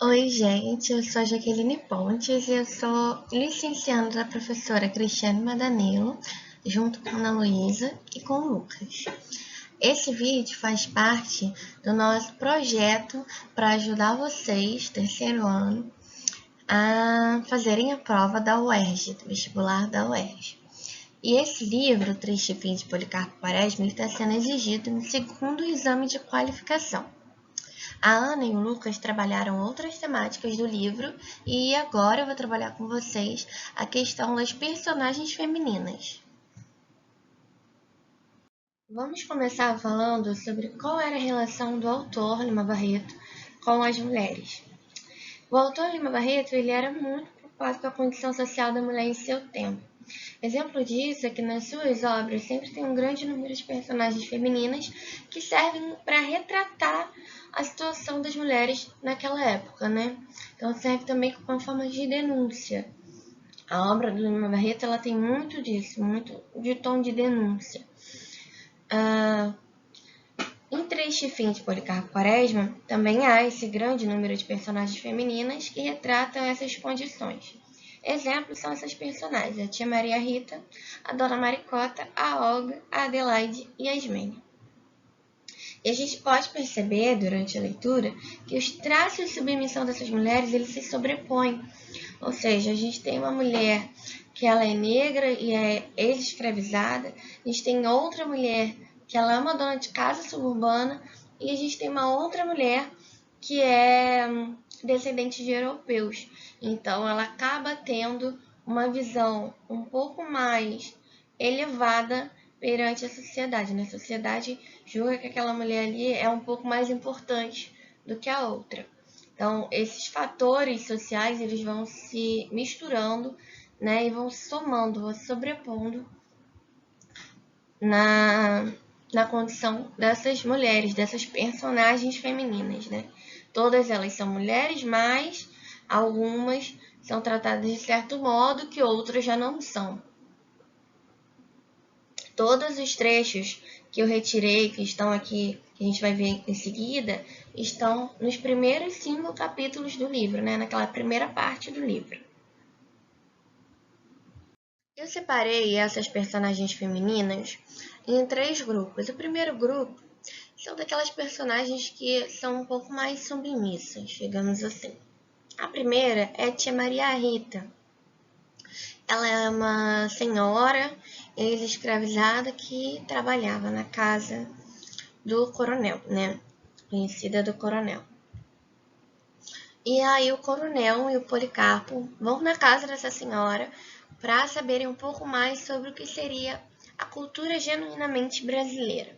Oi, gente, eu sou a Jaqueline Pontes e eu sou licenciando da professora Cristiane Madanilo, junto com a Ana Luísa e com o Lucas. Esse vídeo faz parte do nosso projeto para ajudar vocês, terceiro ano, a fazerem a prova da UERJ, do vestibular da UERJ. E esse livro, Três Chefinhos de Policarpo Quaresma, está sendo exigido no segundo exame de qualificação. A Ana e o Lucas trabalharam outras temáticas do livro e agora eu vou trabalhar com vocês a questão das personagens femininas. Vamos começar falando sobre qual era a relação do autor Lima Barreto com as mulheres. O autor Lima Barreto ele era muito preocupado com a condição social da mulher em seu tempo. Exemplo disso é que nas suas obras sempre tem um grande número de personagens femininas que servem para retratar a situação das mulheres naquela época, né? Então serve também como uma forma de denúncia. A obra do Lima Barreto ela tem muito disso, muito de tom de denúncia. Em Três Chefinhos de Policarpo Quaresma, também há esse grande número de personagens femininas que retratam essas condições. Exemplos são essas personagens, a tia Maria Rita, a dona Maricota, a Olga, a Adelaide e a Ismênia. E a gente pode perceber, durante a leitura, que os traços de submissão dessas mulheres eles se sobrepõem. Ou seja, a gente tem uma mulher que ela é negra e é ex-escravizada, a gente tem outra mulher que ela é uma dona de casa suburbana e a gente tem uma outra mulher que é descendente de europeus. Então, ela acaba tendo uma visão um pouco mais elevada perante a sociedade, né? A sociedade julga que aquela mulher ali é um pouco mais importante do que a outra. Então, esses fatores sociais, eles vão se misturando, né? E vão se somando, vão se sobrepondo na condição dessas mulheres, dessas personagens femininas, né? Todas elas são mulheres, mas algumas são tratadas de certo modo que outras já não são. Todos os trechos que eu retirei, que estão aqui, que a gente vai ver em seguida, estão nos primeiros 5 capítulos do livro, né? Naquela primeira parte do livro. Eu separei essas personagens femininas em 3 grupos. O primeiro grupo são daquelas personagens que são um pouco mais submissas, digamos assim. A primeira é a tia Maria Rita. Ela é uma senhora ex-escravizada que trabalhava na casa do coronel, né? Conhecida do coronel. E aí o coronel e o Policarpo vão na casa dessa senhora para saberem um pouco mais sobre o que seria a cultura genuinamente brasileira.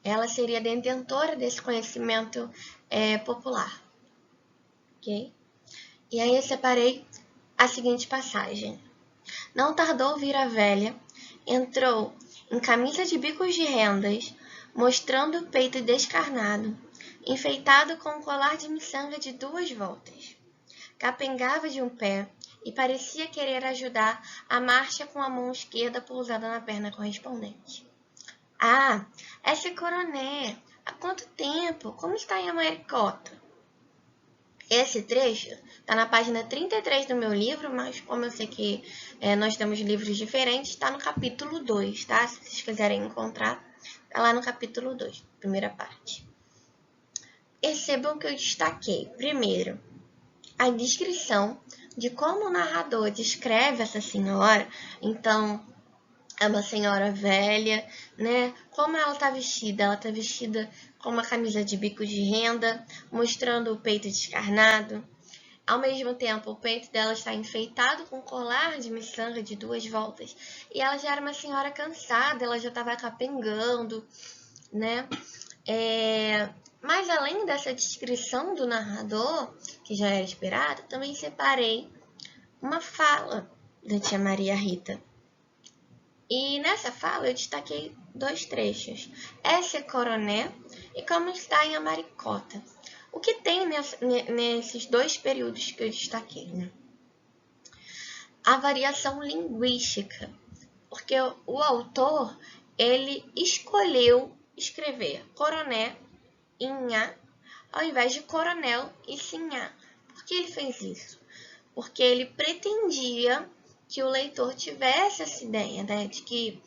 Ela seria detentora desse conhecimento popular. Ok? E aí eu separei a seguinte passagem. Não tardou vir a velha, entrou em camisa de bicos de rendas, mostrando o peito descarnado, enfeitado com um colar de miçanga de 2 voltas. Capengava de um pé e parecia querer ajudar a marcha com a mão esquerda pousada na perna correspondente. Ah, essa é coroné! Há quanto tempo? Como está em Maricota? Esse trecho está na página 33 do meu livro, mas como eu sei que nós temos livros diferentes, está no capítulo 2, tá? Se vocês quiserem encontrar, está lá no capítulo 2, primeira parte. Percebam que eu destaquei, primeiro, a descrição de como o narrador descreve essa senhora. Então, é uma senhora velha, né? Como ela está vestida? Ela está vestida com uma camisa de bico de renda, mostrando o peito descarnado. Ao mesmo tempo, o peito dela está enfeitado com um colar de miçanga de 2 voltas. E ela já era uma senhora cansada, ela já estava capengando, né? Mas além dessa descrição do narrador, que já era esperado, também separei uma fala da tia Maria Rita. E nessa fala eu destaquei 2 trechos. Essa é coroné e como está em Amaricota. O que tem nesses 2 períodos que eu destaquei, né? A variação linguística, porque o autor ele escolheu escrever coroné em A, ao invés de coronel e sinhá. que ele fez isso? Porque ele pretendia que o leitor tivesse essa ideia, né, de que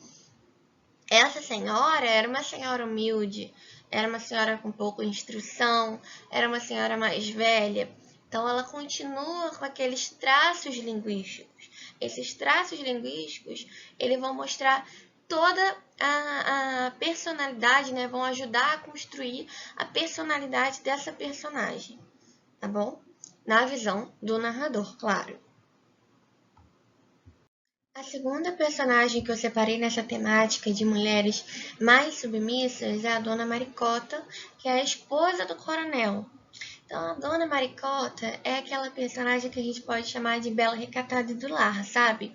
essa senhora era uma senhora humilde, era uma senhora com pouca instrução, era uma senhora mais velha. Então, ela continua com aqueles traços linguísticos. Esses traços linguísticos, eles vão mostrar toda a personalidade, né? Vão ajudar a construir a personalidade dessa personagem, tá bom? Na visão do narrador, claro. A segunda personagem que eu separei nessa temática de mulheres mais submissas é a Dona Maricota, que é a esposa do coronel. Então, a Dona Maricota é aquela personagem que a gente pode chamar de bela recatada do lar, sabe?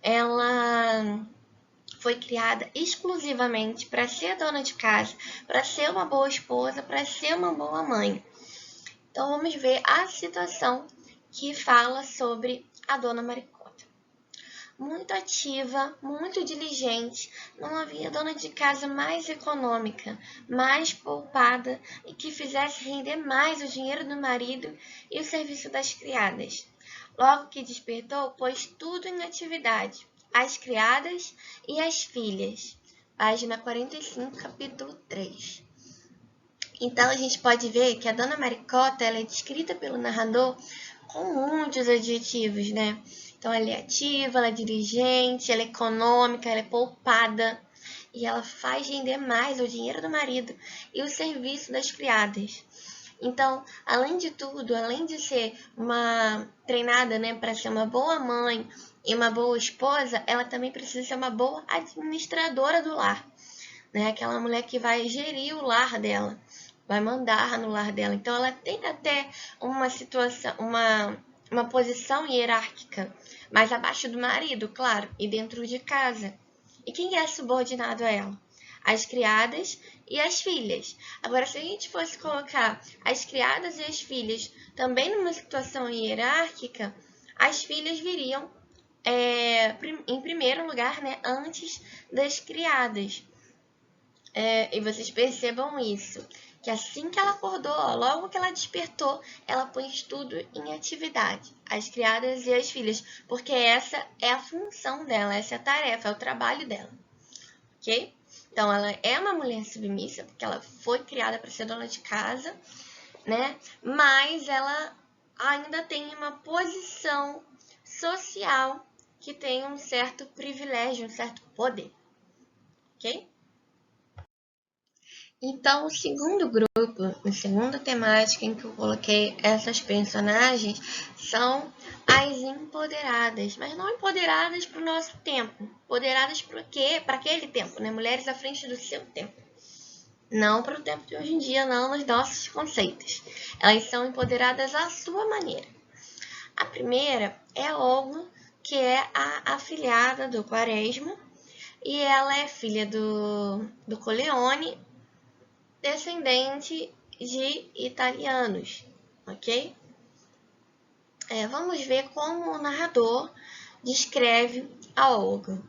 Ela foi criada exclusivamente para ser dona de casa, para ser uma boa esposa, para ser uma boa mãe. Então, vamos ver a situação que fala sobre a Dona Maricota. Muito ativa, muito diligente, não havia dona de casa mais econômica, mais poupada e que fizesse render mais o dinheiro do marido e o serviço das criadas. Logo que despertou, pôs tudo em atividade, as criadas e as filhas. Página 45, capítulo 3. Então, a gente pode ver que a Dona Maricota ela é descrita pelo narrador com muitos adjetivos, né? Então, ela é ativa, ela é diligente, ela é econômica, ela é poupada e ela faz render mais o dinheiro do marido e o serviço das criadas. Então, além de tudo, além de ser uma treinada, né, para ser uma boa mãe e uma boa esposa, ela também precisa ser uma boa administradora do lar, né? Aquela mulher que vai gerir o lar dela, vai mandar no lar dela. Então, ela tem até uma situação, uma posição hierárquica, mais abaixo do marido, claro, e dentro de casa. E quem é subordinado a ela? As criadas e as filhas. Agora, se a gente fosse colocar as criadas e as filhas também numa situação hierárquica, as filhas viriam em primeiro lugar, né, antes das criadas. E vocês percebam isso, que assim que ela acordou, logo que ela despertou, ela pôs tudo em atividade, as criadas e as filhas, porque essa é a função dela, essa é a tarefa, é o trabalho dela, ok? Então, ela é uma mulher submissa, porque ela foi criada para ser dona de casa, né? Mas ela ainda tem uma posição social que tem um certo privilégio, um certo poder, ok? Então, o segundo grupo, a segunda temática em que eu coloquei essas personagens são as empoderadas, mas não empoderadas para o nosso tempo, empoderadas para aquele tempo, né? Mulheres à frente do seu tempo. Não para o tempo de hoje em dia, não nos nossos conceitos. Elas são empoderadas à sua maneira. A primeira é a Olga, que é a afilhada do Quaresma, e ela é filha do Coleone, descendente de italianos, ok? Vamos ver como o narrador descreve a Olga.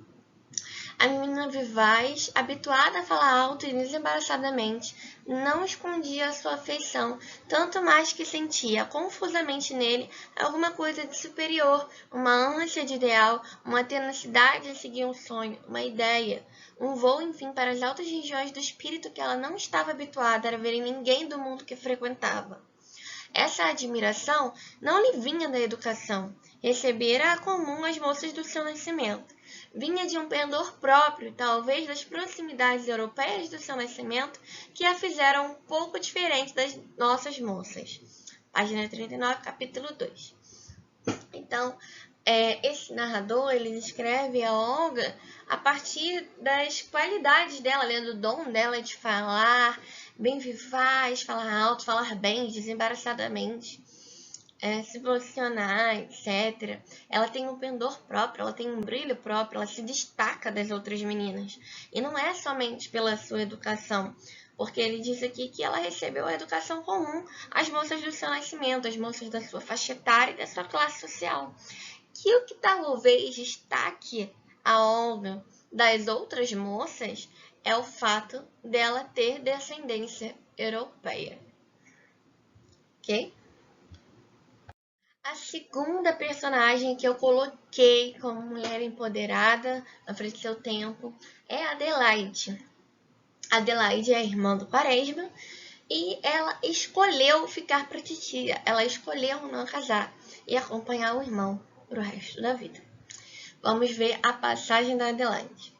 A menina vivaz, habituada a falar alto e desembaraçadamente, não escondia a sua afeição, tanto mais que sentia confusamente nele alguma coisa de superior, uma ânsia de ideal, uma tenacidade em seguir um sonho, uma ideia, um voo, enfim, para as altas regiões do espírito que ela não estava habituada a ver em ninguém do mundo que frequentava. Essa admiração não lhe vinha da educação, recebera-a comum às moças do seu nascimento. Vinha de um pendor próprio, talvez das proximidades europeias do seu nascimento, que a fizeram um pouco diferente das nossas moças. Página 39, capítulo 2. Então, esse narrador, ele descreve a Olga a partir das qualidades dela, do dom dela de falar bem vivaz, falar alto, falar bem, desembaraçadamente, se posicionar, etc. Ela tem um pendor próprio, ela tem um brilho próprio, ela se destaca das outras meninas. E não é somente pela sua educação, porque ele diz aqui que ela recebeu a educação comum às moças do seu nascimento, às moças da sua faixa etária e da sua classe social. Que o que talvez destaque a Olga das outras moças é o fato dela ter descendência europeia. Ok? A segunda personagem que eu coloquei como mulher empoderada à frente do seu tempo é Adelaide. Adelaide é a irmã do Quaresma e ela escolheu ficar para titia. Ela escolheu não casar e acompanhar o irmão para o resto da vida. Vamos ver a passagem da Adelaide.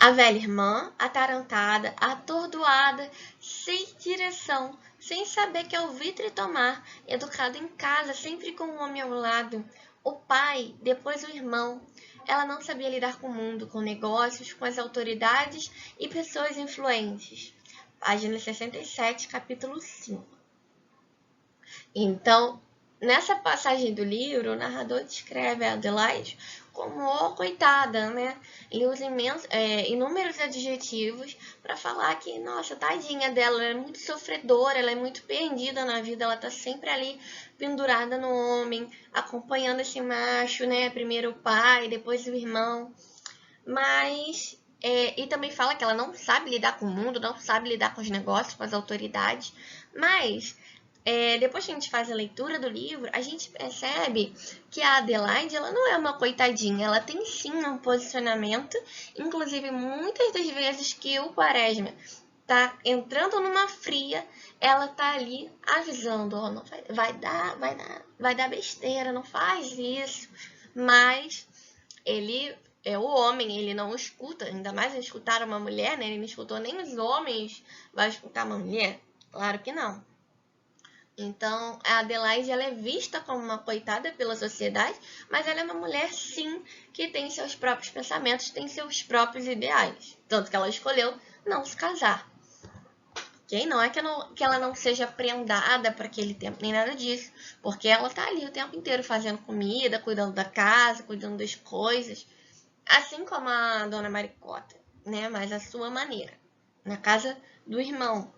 A velha irmã, atarantada, atordoada, sem direção, sem saber que ouvir e tomar, educada em casa, sempre com um homem ao lado, o pai, depois o irmão. Ela não sabia lidar com o mundo, com negócios, com as autoridades e pessoas influentes. Página 67, capítulo 5. Então, nessa passagem do livro, o narrador descreve a Adelaide como coitada, né? Ele usa inúmeros adjetivos para falar que, nossa, tadinha dela, ela é muito sofredora, ela é muito perdida na vida, ela tá sempre ali pendurada no homem, acompanhando esse macho, né? Primeiro o pai, depois o irmão. Mas e também fala que ela não sabe lidar com o mundo, não sabe lidar com os negócios, com as autoridades. Mas depois que a gente faz a leitura do livro, a gente percebe que a Adelaide ela não é uma coitadinha, ela tem sim um posicionamento, inclusive muitas das vezes que o Quaresma tá entrando numa fria, ela tá ali avisando, ó, não vai dar besteira, não faz isso. Mas ele é o homem, ele não escuta, ainda mais escutar uma mulher, né? Ele não escutou nem os homens, vai escutar uma mulher? Claro que não. Então, a Adelaide ela é vista como uma coitada pela sociedade, mas ela é uma mulher, sim, que tem seus próprios pensamentos, tem seus próprios ideais. Tanto que ela escolheu não se casar. Okay? Não é que ela não seja prendada para aquele tempo, nem nada disso, porque ela tá ali o tempo inteiro fazendo comida, cuidando da casa, cuidando das coisas, assim como a dona Maricota, né? Mas a sua maneira, na casa do irmão.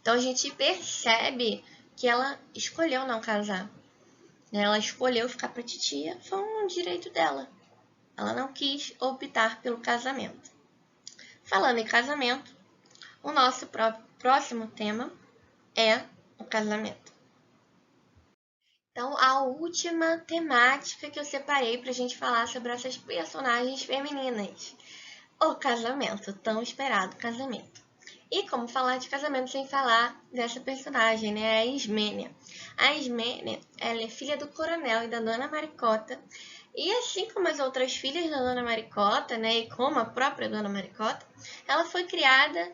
Então a gente percebe que ela escolheu não casar. Ela escolheu ficar para titia, foi um direito dela. Ela não quis optar pelo casamento. Falando em casamento, o nosso próximo tema é o casamento. Então, a última temática que eu separei para a gente falar sobre essas personagens femininas. O casamento, tão esperado casamento. E como falar de casamento sem falar dessa personagem, né? A Ismênia. A Ismênia, ela é filha do coronel e da dona Maricota. E assim como as outras filhas da dona Maricota, né? E como a própria dona Maricota, ela foi criada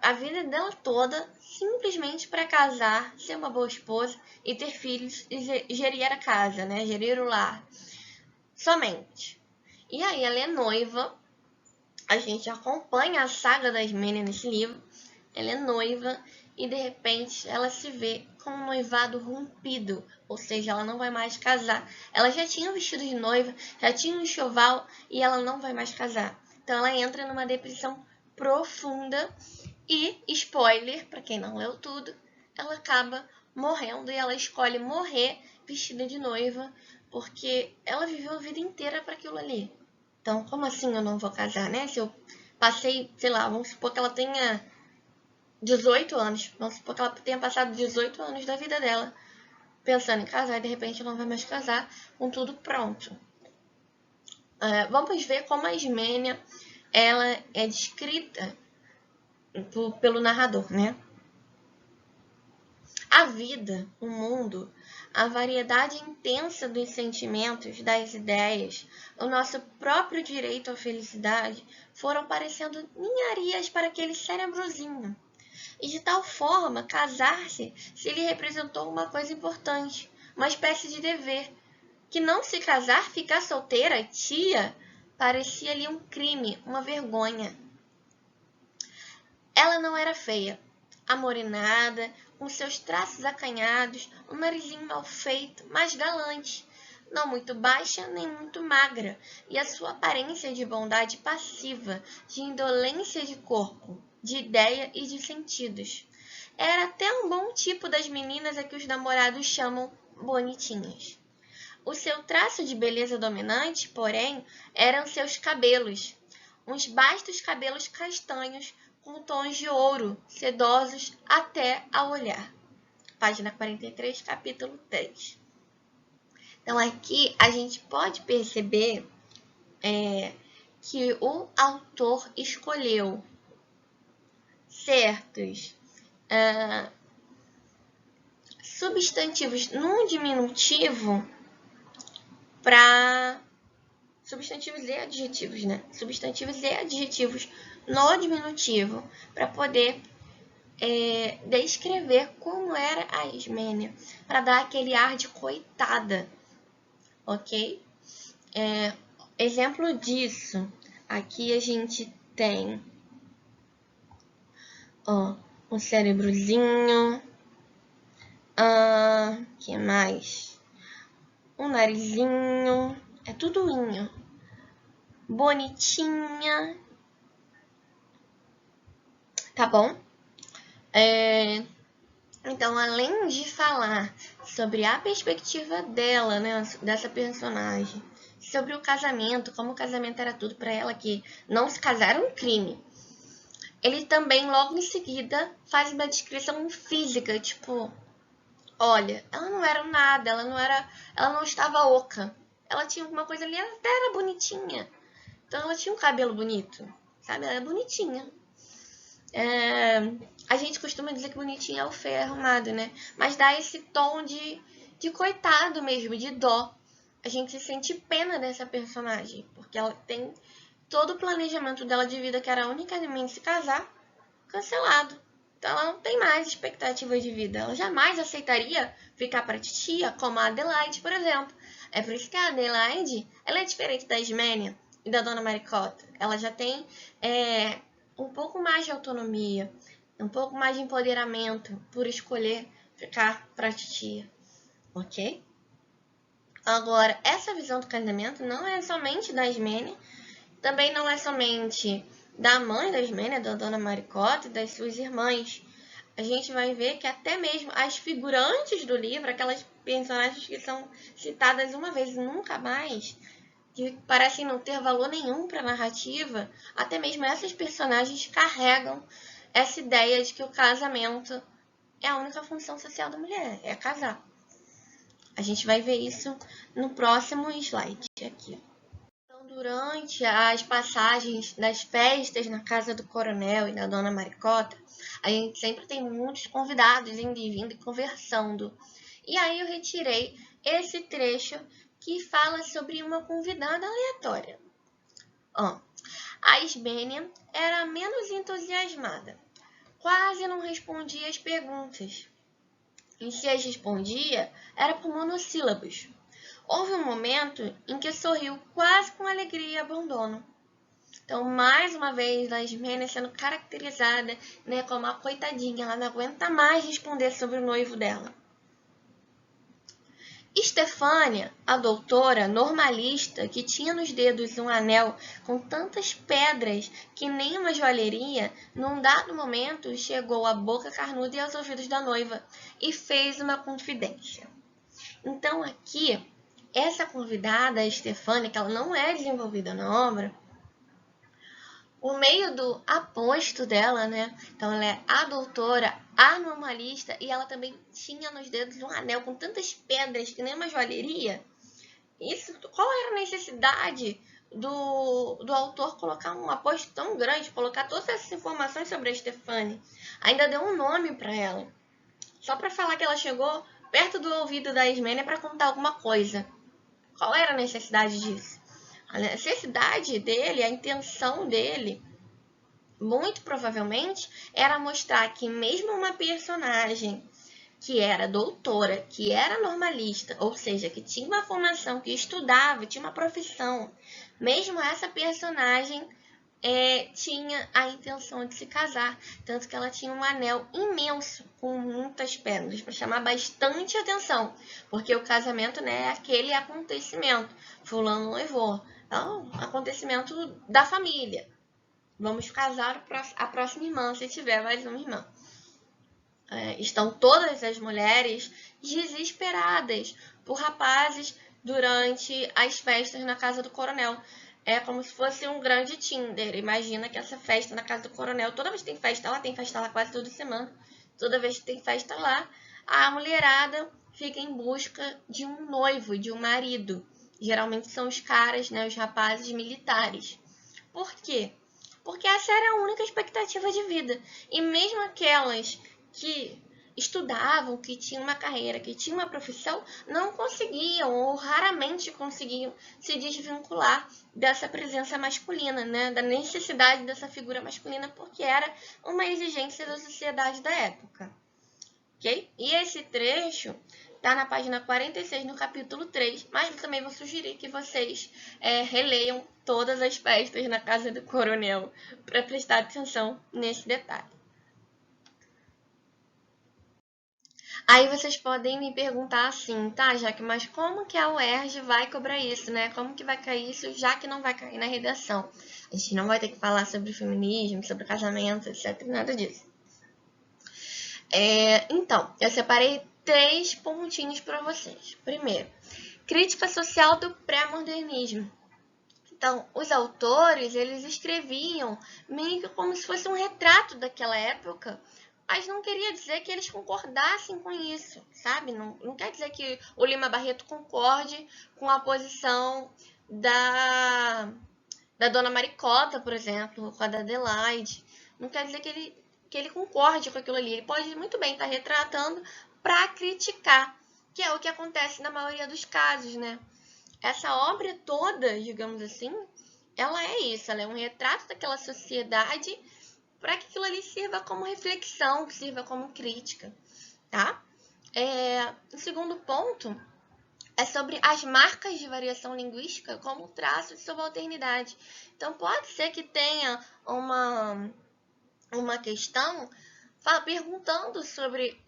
a vida dela toda simplesmente para casar, ser uma boa esposa e ter filhos e gerir a casa, né? Gerir o lar. Somente. E aí ela é noiva. A gente acompanha a saga da Ismênia nesse livro. Ela é noiva e de repente ela se vê com um noivado rompido, ou seja, ela não vai mais casar. Ela já tinha um vestido de noiva, já tinha um enxoval e ela não vai mais casar. Então ela entra numa depressão profunda e, spoiler, para quem não leu tudo, ela acaba morrendo e ela escolhe morrer vestida de noiva porque ela viveu a vida inteira para aquilo ali. Então, como assim eu não vou casar, né? Se eu passei, sei lá, vamos supor que ela tenha 18 anos. Vamos supor que ela tenha passado 18 anos da vida dela pensando em casar e de repente ela não vai mais casar com tudo pronto. Vamos ver como a Ismênia ela é descrita pelo narrador, né? A vida, o mundo, a variedade intensa dos sentimentos, das ideias, o nosso próprio direito à felicidade foram parecendo ninharias para aquele cérebrozinho. E de tal forma, casar-se se lhe representou uma coisa importante, uma espécie de dever. Que não se casar, ficar solteira, tia, parecia ali um crime, uma vergonha. Ela não era feia, amorenada, com seus traços acanhados, um narizinho mal feito, mas galante, não muito baixa nem muito magra, e a sua aparência de bondade passiva, de indolência de corpo, de ideia e de sentidos. Era até um bom tipo das meninas a que os namorados chamam bonitinhas. O seu traço de beleza dominante, porém, eram seus cabelos, uns bastos cabelos castanhos com tons de ouro, sedosos até ao olhar. página 43, capítulo 3. Então, aqui a gente pode perceber que o autor escolheu certos substantivos no diminutivo para substantivos e adjetivos, né? Substantivos e adjetivos no diminutivo para poder descrever como era a Ismênia, para dar aquele ar de coitada, ok? Exemplo disso, aqui a gente tem um cérebrozinho, que mais? Um narizinho, é tudo inho. Bonitinha, tá bom? Então, além de falar sobre a perspectiva dela, né, dessa personagem, sobre o casamento, como o casamento era tudo para ela, que não se casar era um crime, ele também, logo em seguida, faz uma descrição física, tipo, olha, ela não era nada, ela não estava oca, ela tinha alguma coisa ali, ela até era bonitinha, então ela tinha um cabelo bonito, sabe, ela era bonitinha. A gente costuma dizer que bonitinha é o feio arrumado, né? Mas dá esse tom de coitado mesmo, de dó. A gente se sente pena dessa personagem, porque ela tem todo o planejamento dela de vida, que era unicamente se casar, cancelado. Então ela não tem mais expectativa de vida. Ela jamais aceitaria ficar pra titia, como a Adelaide, por exemplo. É por isso que a Adelaide, ela é diferente da Ismênia e da Dona Maricota. Ela já tem um pouco mais de autonomia, um pouco mais de empoderamento por escolher ficar pra titia, ok? Agora, essa visão do casamento não é somente da Ismênia, também não é somente da mãe da Ismênia, da Dona Maricota e das suas irmãs. A gente vai ver que até mesmo as figurantes do livro, aquelas personagens que são citadas uma vez e nunca mais, que parecem não ter valor nenhum para a narrativa, até mesmo essas personagens carregam essa ideia de que o casamento é a única função social da mulher, é casar. A gente vai ver isso no próximo slide aqui. Então, durante as passagens das festas na casa do coronel e da Dona Maricota, a gente sempre tem muitos convidados indo e vindo e conversando. E aí eu retirei esse trecho que fala sobre uma convidada aleatória. A Ismênia era menos entusiasmada. Quase não respondia às perguntas. E se as respondia, era por monossílabos. Houve um momento em que sorriu quase com alegria e abandono. Então, mais uma vez, a Ismênia sendo caracterizada, né, como a coitadinha. Ela não aguenta mais responder sobre o noivo dela. Estefânia, a doutora normalista, que tinha nos dedos um anel com tantas pedras que nem uma joalheria, num dado momento chegou à boca carnuda e aos ouvidos da noiva e fez uma confidência. Então aqui, essa convidada, a Estefânia, que ela não é desenvolvida na obra, o meio do aposto dela, né? Então ela é a doutora, a normalista, e ela também tinha nos dedos um anel com tantas pedras que nem uma joalheria. Isso, qual era a necessidade do autor colocar um aposto tão grande, colocar todas essas informações sobre a Estefânia? Ainda deu um nome para ela, só para falar que ela chegou perto do ouvido da Ismênia para contar alguma coisa. Qual era a necessidade disso? A necessidade dele, a intenção dele, muito provavelmente, era mostrar que mesmo uma personagem que era doutora, que era normalista, ou seja, que tinha uma formação, que estudava, tinha uma profissão, mesmo essa personagem tinha a intenção de se casar, tanto que ela tinha um anel imenso com muitas pedras para chamar bastante atenção, porque o casamento, né, é aquele acontecimento, fulano noivou, então, acontecimento da família. Vamos casar a próxima irmã, se tiver mais uma irmã. Estão todas as mulheres desesperadas por rapazes durante as festas na casa do coronel. É como se fosse um grande Tinder. Imagina que essa festa na casa do coronel, toda vez que tem festa lá quase toda semana. Toda vez que tem festa lá, a mulherada fica em busca de um noivo, de um marido. Geralmente são os caras, né, os rapazes militares. Por quê? Porque essa era a única expectativa de vida. E mesmo aquelas que estudavam, que tinham uma carreira, que tinham uma profissão, não conseguiam ou raramente conseguiam se desvincular dessa presença masculina, né? Da necessidade dessa figura masculina, porque era uma exigência da sociedade da época. Ok? E esse trecho está na página 46, no capítulo 3, mas eu também vou sugerir que vocês releiam todas as festas na casa do coronel para prestar atenção nesse detalhe. Aí vocês podem me perguntar assim, tá, Jaque, mas como que a UERJ vai cobrar isso, né? Como que vai cair isso, já que não vai cair na redação? A gente não vai ter que falar sobre feminismo, sobre casamento, etc, nada disso. Então, eu separei 3 pontinhos para vocês. Primeiro, crítica social do pré-modernismo. Então, os autores, eles escreviam meio que como se fosse um retrato daquela época, mas não queria dizer que eles concordassem com isso, sabe? Não quer dizer que o Lima Barreto concorde com a posição da Dona Maricota, por exemplo, com a da Adelaide. Não quer dizer que ele concorde com aquilo ali. Ele pode muito bem estar retratando para criticar, que é o que acontece na maioria dos casos, né? Essa obra toda, digamos assim, ela é isso, ela é um retrato daquela sociedade para que aquilo ali sirva como reflexão, sirva como crítica, tá? O segundo ponto é sobre as marcas de variação linguística como traço de subalternidade. Então, pode ser que tenha uma questão perguntando sobre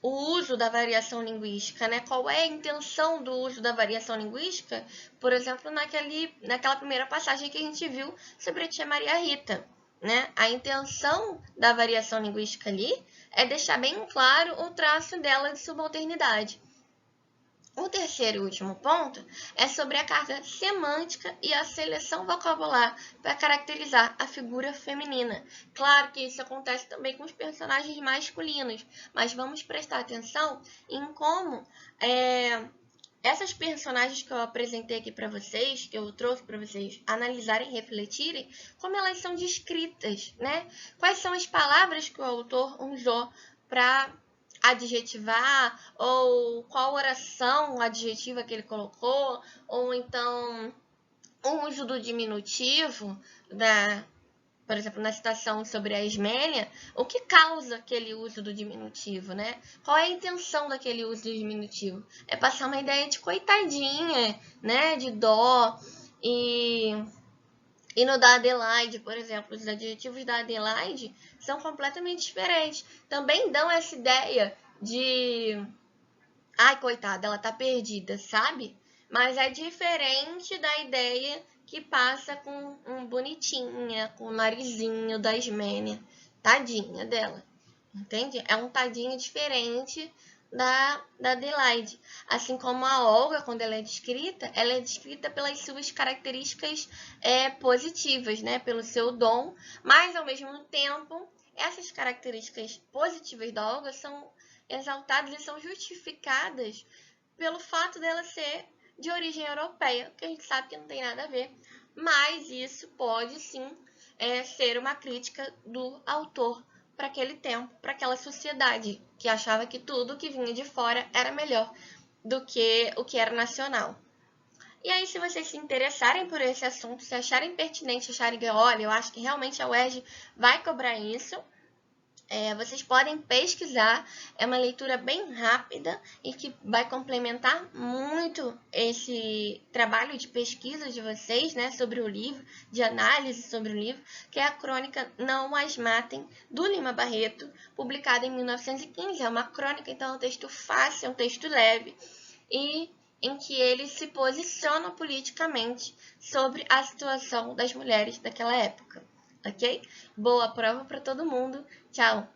o uso da variação linguística, né? Qual é a intenção do uso da variação linguística? Por exemplo, naquela primeira passagem que a gente viu sobre a tia Maria Rita, né? A intenção da variação linguística ali é deixar bem claro o traço dela de subalternidade. O terceiro e último ponto é sobre a carga semântica e a seleção vocabular para caracterizar a figura feminina. Claro que isso acontece também com os personagens masculinos, mas vamos prestar atenção em como essas personagens que eu apresentei aqui para vocês, que eu trouxe para vocês analisarem e refletirem, como elas são descritas, né? Quais são as palavras que o autor usou para adjetivar, ou qual oração adjetiva que ele colocou, ou então o uso do diminutivo, por exemplo, na citação sobre a Ismênia, o que causa aquele uso do diminutivo, né? Qual é a intenção daquele uso do diminutivo? É passar uma ideia de coitadinha, né? De dó. E no da Adelaide, por exemplo, os adjetivos da Adelaide são completamente diferentes. Também dão essa ideia de ai, coitada, ela tá perdida, sabe? Mas é diferente da ideia que passa com um bonitinha, com o narizinho da Ismênia. Tadinha dela, entende? É um tadinho diferente da Adelaide. Assim como a Olga, quando ela é descrita pelas suas características positivas, né? Pelo seu dom, mas ao mesmo tempo, essas características positivas da Olga são exaltadas e são justificadas pelo fato dela ser de origem europeia, que a gente sabe que não tem nada a ver, mas isso pode sim ser uma crítica do autor para aquele tempo, para aquela sociedade que achava que tudo que vinha de fora era melhor do que o que era nacional. E aí, se vocês se interessarem por esse assunto, se acharem pertinente, acharem que, olha, eu acho que realmente a UERJ vai cobrar isso, vocês podem pesquisar, é uma leitura bem rápida e que vai complementar muito esse trabalho de pesquisa de vocês, né, sobre o livro, de análise sobre o livro, que é a crônica Não As Matem, do Lima Barreto, publicada em 1915. É uma crônica, então é um texto fácil, é um texto leve, e em que ele se posiciona politicamente sobre a situação das mulheres daquela época. Ok? Boa prova para todo mundo. Tchau!